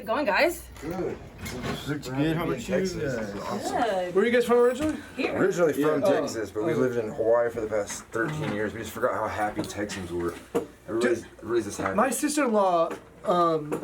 it going, guys? Good. Looks good. How about you guys? Awesome. Good. Where are you guys from originally? Here. Originally from Yeah. Texas, but we lived in Hawaii for the past 13 years. We just forgot how happy Texans were. Everybody's just happy. My sister-in-law,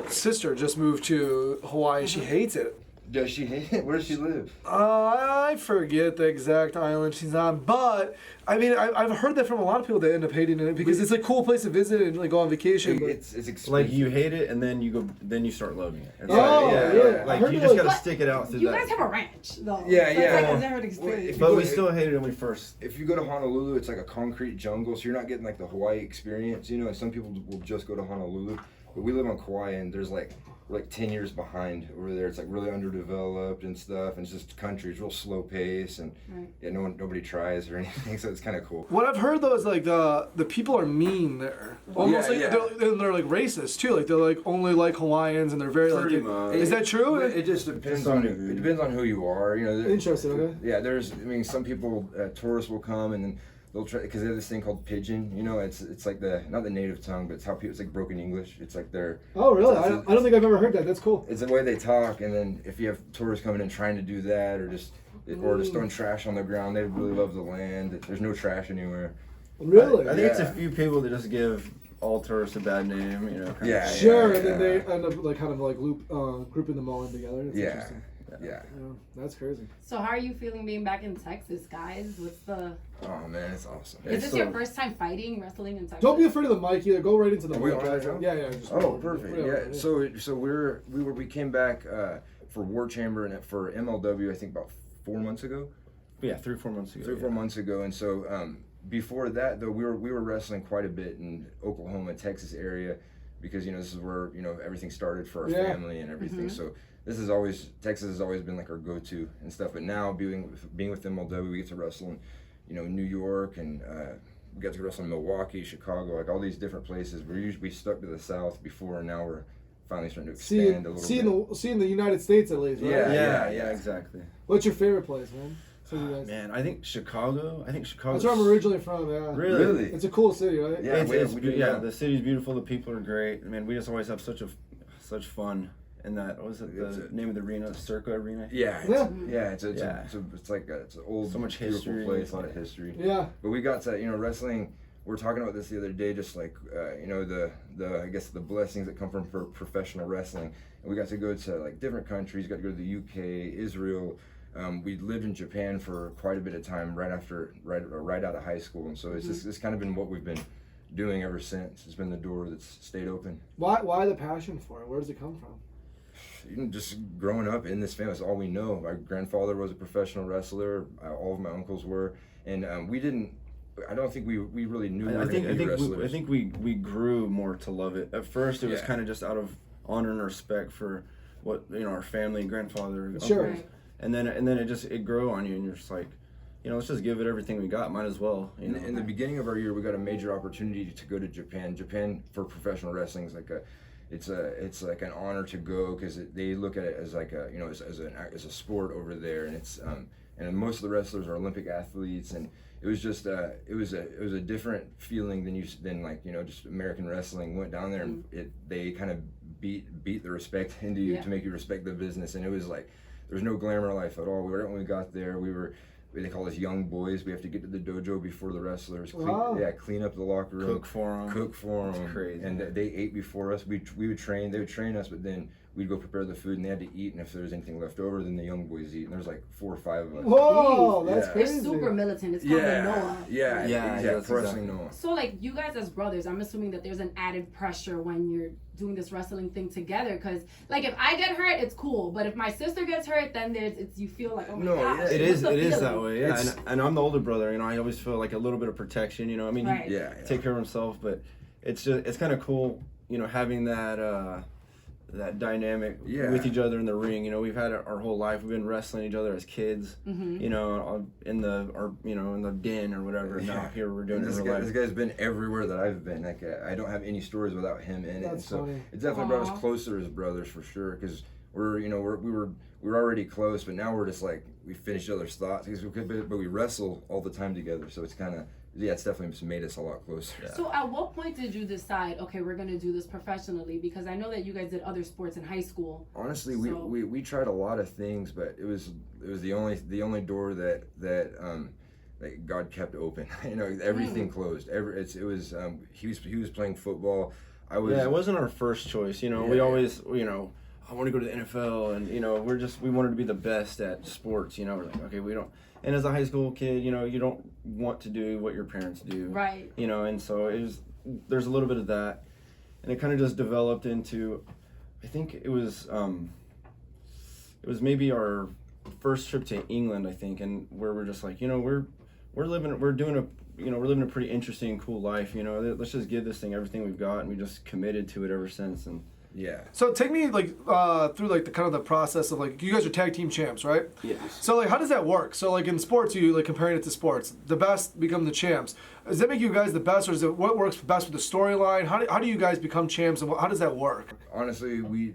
sister just moved to Hawaii. She hates it. Does she hate it? Where does she live? I forget the exact island she's on, but I mean, I've heard that from a lot of people that end up hating it because it's a cool place to visit and like go on vacation. But It's expensive. Like you hate it, and then you start loving it. It's Oh, like, yeah. I Like heard you it just like- gotta stick it out through You that. guys have a ranch, though. Yeah, So yeah. It's like a different experience. But we still hated it when we first. If you go to Honolulu, it's like a concrete jungle, so you're not getting like the Hawaii experience, you know. And some people will just go to Honolulu, but we live on Kauai, and there's like we're like 10 years behind over there. It's like really underdeveloped and stuff, and it's just country. It's real slow pace, and yeah, nobody tries or anything, so it's kind of cool. what I've heard though is like the people are mean there. Almost Yeah, like they're like racist too. Like they're like only like Hawaiians and they're very Pretty like. much. Is that true? It just depends on who you are. You know. Interesting. Okay. Yeah, I mean, some people, tourists will come and then they'll try, because they have this thing called pidgin. You know, it's like not the native tongue, but it's how people. It's like broken English. It's like their. Oh really? It's- I don't think I've ever heard that. That's cool. It's the way they talk, and then if you have tourists coming in trying to do that, or just throwing trash on the ground, they really love the land. There's no trash anywhere. Really? I think it's a Yeah. few people that just give all tourists a bad name. You know. Yeah. Sure, and then they end up like kind of like grouping them all in together. That's Yeah. interesting. Yeah. Yeah, that's crazy. So how are you feeling being back in Texas, guys? What's the... Oh man, it's awesome. Is this your first time wrestling in Texas? Don't be afraid of the mic either. Go right into the Are we mic. on right now? Yeah. Just Oh, perfect. whatever, Yeah. So we came back for War Chamber and for MLW. I think about 4 months ago. Yeah, 3 or 4 months ago. 3 or 4 months ago, and so before that though, we were wrestling quite a bit in Oklahoma, Texas area, because you know this is where everything started for our family and everything. So Texas has always been like our go-to and stuff. But now being with MLW, we get to wrestle in New York, and we got to wrestle in Milwaukee, Chicago, like all these different places. We stuck to the South before, and now we're finally starting to expand a little bit. Seeing the United States at least, right? Yeah. Yeah, exactly. What's your favorite place, man? So you guys. Man, I think Chicago. That's where I'm originally from. Yeah. Really? It's a cool city, right? Yeah, the city's beautiful. The people are great. I mean, we just always have such fun. And that, what was it, the name of the arena? Circa Arena? Yeah. It's an old, so much beautiful history. place, a lot of history. Yeah. But we got to, wrestling. We were talking about this the other day, just like, I guess the blessings that come from professional wrestling. And we got to go to like different countries. Got to go to the UK, Israel. We lived in Japan for quite a bit of time right out of high school, and so it's kind of been what we've been doing ever since. It's been the door that's stayed open. Why the passion for it? Where does it come from? Just growing up in this family, that's all we know. My grandfather was a professional wrestler. All of my uncles were, and I don't think we really knew we were going to be wrestlers. I think we grew more to love it. At first, it was kind of just out of honor and respect for what our family, grandfather, Sure. uncles. And then it grew on you, and you're just like, let's just give it everything we got. Might as well. In the beginning of our year, we got a major opportunity to go to Japan. Japan for professional wrestling is like it's like an honor to go, because they look at it as like as a sport over there, and it's and most of the wrestlers are Olympic athletes, and it was just it was a different feeling than just American wrestling. Went down there and they kind of beat the respect into you to make you respect the business, and it was like there's no glamour life at all. When we got there, they call us young boys. We have to get to the dojo before the wrestlers. Clean up the locker room. Cook for them. Crazy. And they ate before us. We would train. They would train us, but then we'd go prepare the food, and they had to eat. And if there was anything left over, then the young boys eat. And there's like 4 or 5 of us. Whoa, that's They're crazy. super militant. It's called the Noah. That's wrestling exactly. Noah. So like you guys as brothers, I'm assuming that there's an added pressure when you're doing this wrestling thing together, because like if I get hurt, it's cool, but if my sister gets hurt, then you feel like, oh my gosh. It is that way. Yeah, and I'm the older brother. I always feel like a little bit of protection. He take care of himself, but it's kind of cool. Having that dynamic with each other in the ring. We've had it our whole life. We've been wrestling each other as kids. In the den or whatever. Now here we're doing it in real life. This guy's been everywhere that I've been. Like I don't have any stories without him in it. So it definitely brought us closer as brothers for sure. Because we were already close, but now we're just like we finish each other's thoughts. But we wrestle all the time together. So it's kind of yeah, it's definitely just made us a lot closer. Yeah. So at what point did you decide, okay, we're gonna do this professionally? Because I know that you guys did other sports in high school. Honestly, we tried a lot of things, but it was the only door that God kept open. You know, everything closed. He was playing football. It wasn't our first choice. You know, we always, you know, I want to go to the NFL, and you know, we wanted to be the best at sports. You know, we're like, okay, we don't. And as a high school kid, you know, you don't want to do what your parents do. Right. You know, and so there's a little bit of that, and it kind of just developed into, I think it was maybe our first trip to England, I think, and where we're just like, you know, we're living a pretty interesting, cool life. You know, let's just give this thing everything we've got, and we just committed to it ever since. And yeah. So take me like through like the kind of the process of like, you guys are tag team champs, right? yes. So like, how does that work? So like in sports, you like comparing it to sports, the best become the champs. Does that make you guys the best, or is it what works best with the storyline? How do you guys become champs, and how does that work? Honestly, we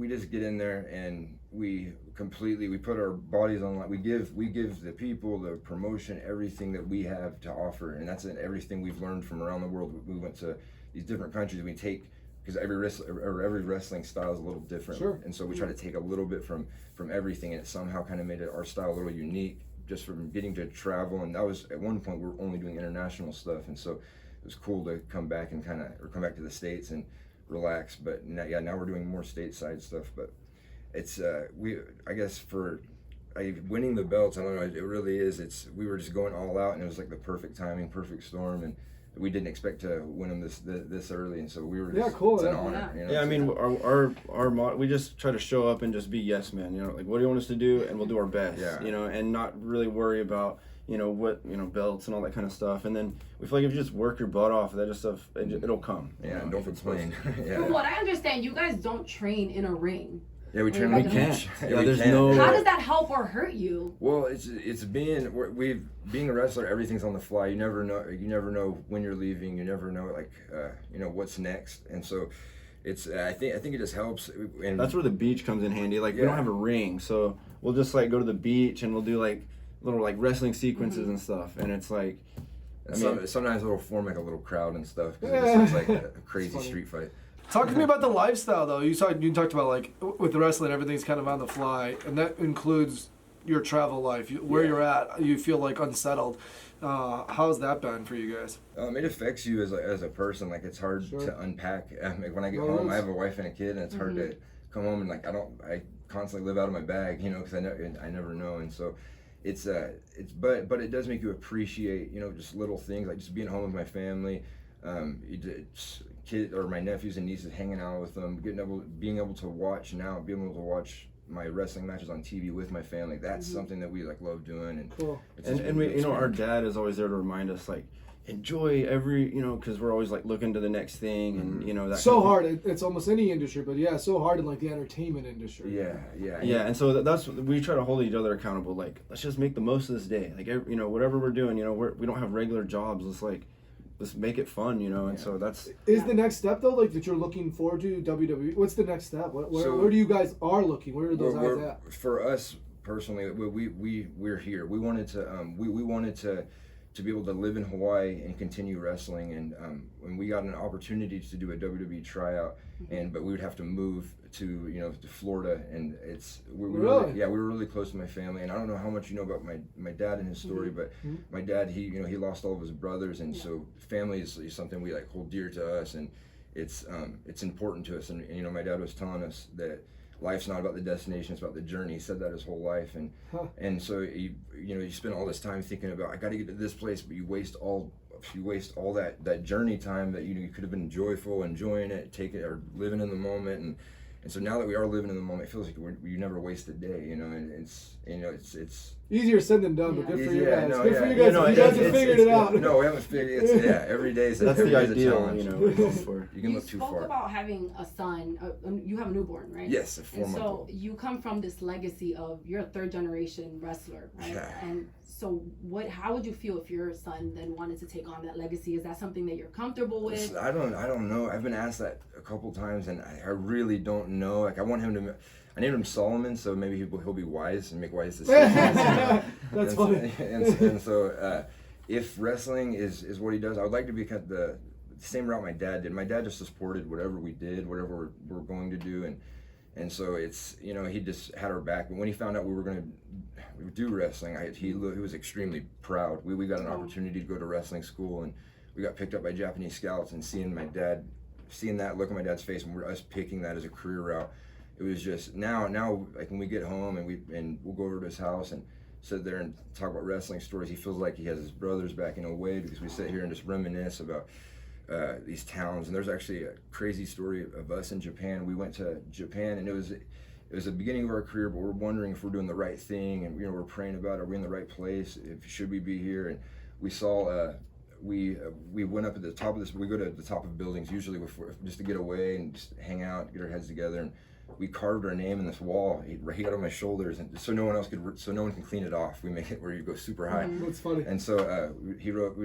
just get in there and we put our bodies on line. We give the people, the promotion, everything that we have to offer, and that's everything we've learned from around the world. We went to these different countries. We take, because every wrestling style is a little different, Sure. And so we try to take a little bit from everything, and it somehow kind of made our style a little unique, just from getting to travel. And that was, at one point, we were only doing international stuff, and so it was cool to come back to the States and relax. But now we're doing more stateside stuff. But it's I guess for winning the belts, I don't know, it really is. We were just going all out, and it was like the perfect timing, perfect storm, and we didn't expect to win them this early, and so we were just, cool. it's an honor. Yeah. You know? Yeah, I mean, our we just try to show up and just be yes men. You know, like, what do you want us to do, and we'll do our best. Yeah. You know, and not really worry about, you know, what, you know, belts and all that kind of stuff. And then we feel like if you just work your butt off, that just stuff, it'll come. Yeah, and don't complain. Yeah. From what I understand, you guys don't train in a ring. Yeah, we train We on the can't. beach. Yeah, we there's can't. no- How does that help or hurt you? Well, it's being a wrestler. Everything's on the fly. You never know when you're leaving. You never know what's next. And so I think it just helps. And That's where the beach comes in handy. Like, we don't have a ring, so we'll just like go to the beach and we'll do like little like wrestling sequences and stuff. And it's like, sometimes it'll form like a little crowd and stuff, because it just looks like a crazy street fight. Talk to me about the lifestyle, though. You talked about, like, with the wrestling, everything's kind of on the fly, and that includes your travel life. Where you're at, you feel like unsettled. How's that been for you guys? It affects you as a person. Like, it's hard to unpack. Like, when I get home, I have a wife and a kid, and it's hard to come home and like I constantly live out of my bag, you know, because I never know, and so but it does make you appreciate, you know, just little things, like just being home with my family. Kid or my nephews and nieces, hanging out with them, being able to watch my wrestling matches on TV with my family. That's something that we like love doing. And cool. and we, you know, our dad is always there to remind us, like, enjoy every, you know, because we're always like looking to the next thing, and you know, that so hard. It's almost any industry, but yeah, so hard in like the entertainment industry. Yeah, and so that's, we try to hold each other accountable. Like, let's just make the most of this day. Like, you know, whatever we're doing, you know, we don't have regular jobs. Let's make it fun, you know. And so that's the next step, though, like, that you're looking forward to WWE. What's the next step? Where do you guys are looking? Where are those eyes at? For us personally, we're here. We wanted to be able to live in Hawaii and continue wrestling, and when we got an opportunity to do a WWE tryout, but we would have to move to Florida, and we were really close to my family. And I don't know how much you know about my dad and his story, but my dad, he lost all of his brothers, and so family is something we like hold dear to us, and it's important to us. And you know, my dad was telling us that life's not about the destination, it's about the journey. He said that his whole life, and so you spend all this time thinking about, I got to get to this place, but you waste all that journey time that you could have been joyful, enjoying it, or living in the moment. And so now that we are living in the moment, it feels like you never waste a day, you know. And it's easier said than done, but good for you guys. No, good for you guys. You guys have figured it out. No, we haven't figured it. Every day is that's every the day's a ideal, challenge. you know. You can look too You spoke far. about having a son. You have a newborn, right? Yes, a And 4-month-old. so you come from this legacy of, you're a third generation wrestler, right? Yeah. And so how would you feel if your son then wanted to take on that legacy? Is that something that you're comfortable with? I don't know. I've been asked that a couple times, and I really don't know. Like, I named him Solomon, so maybe he'll be wise and make wise decisions. That's funny. And so if wrestling is what he does, I would like to be kind of the same route my dad did. My dad just supported whatever we did, whatever we're going to do, and so it's, you know, he just had our back. But when he found out we were going to do wrestling, he was extremely proud. We got an opportunity to go to wrestling school, and we got picked up by Japanese scouts, and seeing that look on my dad's face, and us picking that as a career route, it was just now like when we get home and we'll go over to his house and sit there and talk about wrestling stories, he feels like he has his brothers back in a way, because we sit here and just reminisce about these towns. And there's actually a crazy story of us in Japan. We went to Japan, and it was the beginning of our career, but we're wondering if we're doing the right thing, and, you know, we're praying about, are we in the right place, should we be here? And we saw we went up at the top of this. We go to the top of buildings usually just to get away and just hang out, get our heads together, and we carved our name in this wall. He got on my shoulders, and so no one can clean it off. We make it where you go super high. That's funny. And so we wrote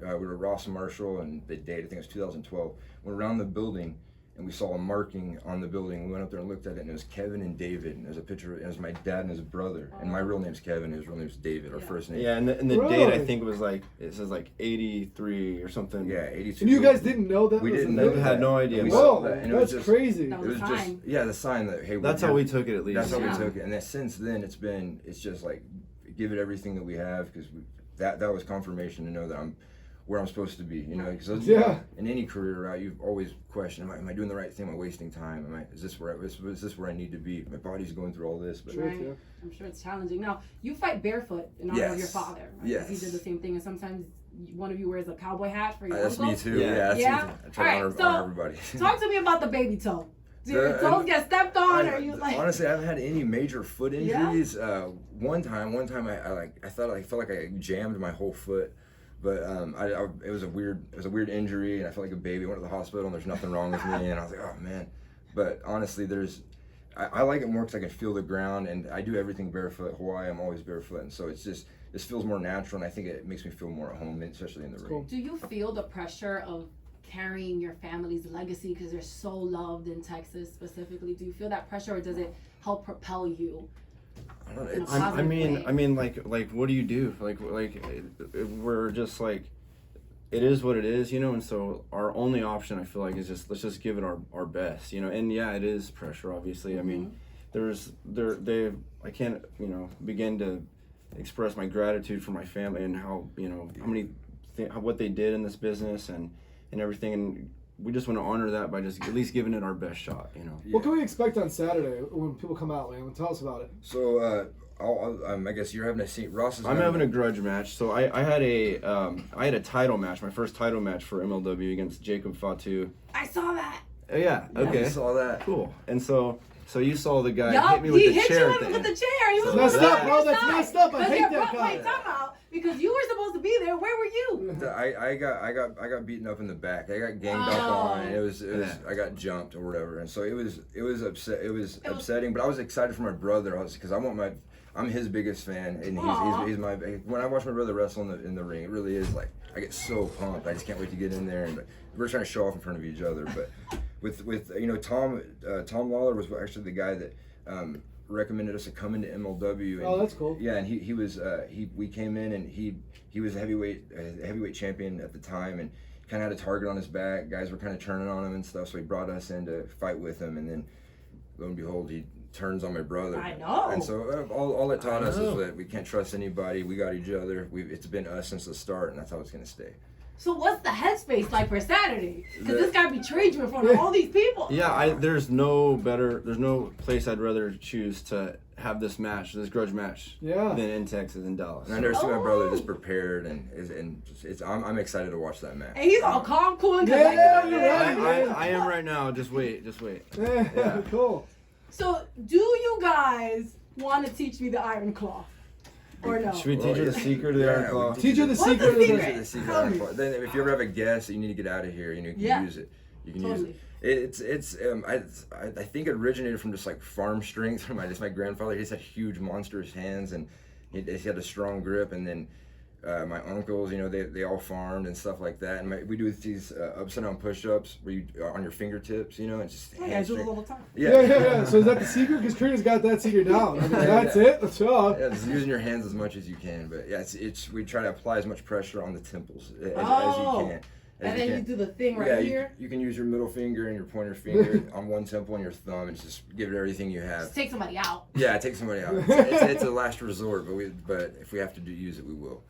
Ross and Marshall, and the date, I think it was 2012. Went around the building, and we saw a marking on the building. We went up there and looked at it, and it was Kevin and David. And there's a picture. It was my dad and his brother. And my real name's Kevin. His real name's David. Our first name. Yeah, and the date, I think, was like, it says like 83 or something. Yeah, 82. And you guys didn't know that? We didn't know. We had no idea. Whoa, and that's crazy. That was It was a just sign. the sign that, hey. That's how we took it, at least. That's how we took it. And then since then, it's just like, give it everything that we have, because that was confirmation to know that I'm where I'm supposed to be, you know, because in any career route, you've always questioned, am I doing the right thing? Am I wasting time? Is this where I need to be? My body's going through all this, but Right. I'm sure it's challenging. Now, you fight barefoot in honor of your father, right? Yes. He did the same thing, and sometimes one of you wears a cowboy hat for your that's uncle. me too. Yeah. Yeah. I try to honor everybody. Talk to me about the baby toe. Do your toes get stepped on, or you like? Honestly, I haven't had any major foot injuries. One time, I felt like I jammed my whole foot. But it was a weird injury, and I felt like a baby. I went to the hospital, and there's nothing wrong with me, and I was like, oh man. But honestly, I like it more because I can feel the ground, and I do everything barefoot. Hawaii, I'm always barefoot, and so this feels more natural, and I think it makes me feel more at home, especially in the ring. Do you feel the pressure of carrying your family's legacy because they're so loved in Texas specifically? Do you feel that pressure, or does it help propel you? I don't know. I mean, like, what do you do? Like, we're just like, it is what it is, you know. And so our only option, I feel like, is let's just give it our best, you know. And yeah, it is pressure, obviously. I mean, I can't, you know, begin to express my gratitude for my family and how, you know, what they did in this business and everything. And we just want to honor that by just at least giving it our best shot, you know. What can we expect on Saturday when people come out, man? Tell us about it. So, I guess you're having a seat. I'm having a grudge match. So I had a title match, my first title match for MLW against Jacob Fatu. I saw that. Oh, yeah. Okay. I saw that. Cool. And so you saw the guy hit me with the chair. He hit you with the chair. He was messed up, bro. That's messed up. I hate that guy. Wait, time out. Because you were supposed to be there. Where were you? I got beaten up in the back. I got ganged up on. It was I got jumped or whatever, and so it was upsetting. But I was excited for my brother, because I'm his biggest fan, and he's my. When I watch my brother wrestle in the ring, it really is like I get so pumped. I just can't wait to get in there, and we're trying to show off in front of each other. But with you know, Tom Lawler was actually the guy that recommended us to come into MLW. And, oh, that's cool. Yeah, and we came in, and he was a heavyweight champion at the time, and kind of had a target on his back. Guys were kind of turning on him and stuff, so he brought us in to fight with him, and then lo and behold, he turns on my brother. I know. And so all it taught us is that we can't trust anybody. We got each other. It's been us since the start, and that's how it's gonna stay. So what's the headspace like for Saturday? Because this guy betrayed you in front of all these people. Yeah, there's no place I'd rather choose to have this grudge match, than in Texas and Dallas. And I never see my brother just prepared, and I'm excited to watch that match. And he's all calm, cool, and I am right now. Just wait. Yeah. Cool. So, do you guys want to teach me the Iron Claw? Or no? Should we teach her the secret of the Iron Claw? Teach her the What's secret. the secret? Iron Claw. Then if you ever have a guess that you need to get out of here, you can use it. You can use it. I think it originated from just like farm strength from my grandfather. He just had huge monstrous hands, and he had a strong grip. And then my uncles, you know, they all farmed and stuff like that, and we do these upside down push-ups where you on your fingertips, you know, and just I do this all the time. Yeah. So is that the secret? Because Karina's got that secret down. I mean, that's it. That's all. Yeah, just using your hands as much as you can, but yeah, it's we try to apply as much pressure on the temples as you can. And then you do the thing right here. You can use your middle finger and your pointer finger on one temple and your thumb, and just give it everything you have. Just take somebody out. Yeah, take somebody out. It's a last resort, but if we have to use it, we will.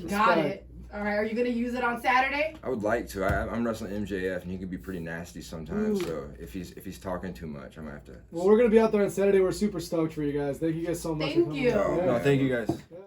Got it. All right, are you gonna use it on Saturday? I would like to. I'm wrestling MJF, and he can be pretty nasty sometimes. Ooh. So if he's talking too much, I'm gonna have to. Well, we're gonna be out there on Saturday. We're super stoked for you guys. Thank you guys so much. Thank you. No, thank you guys. Yeah.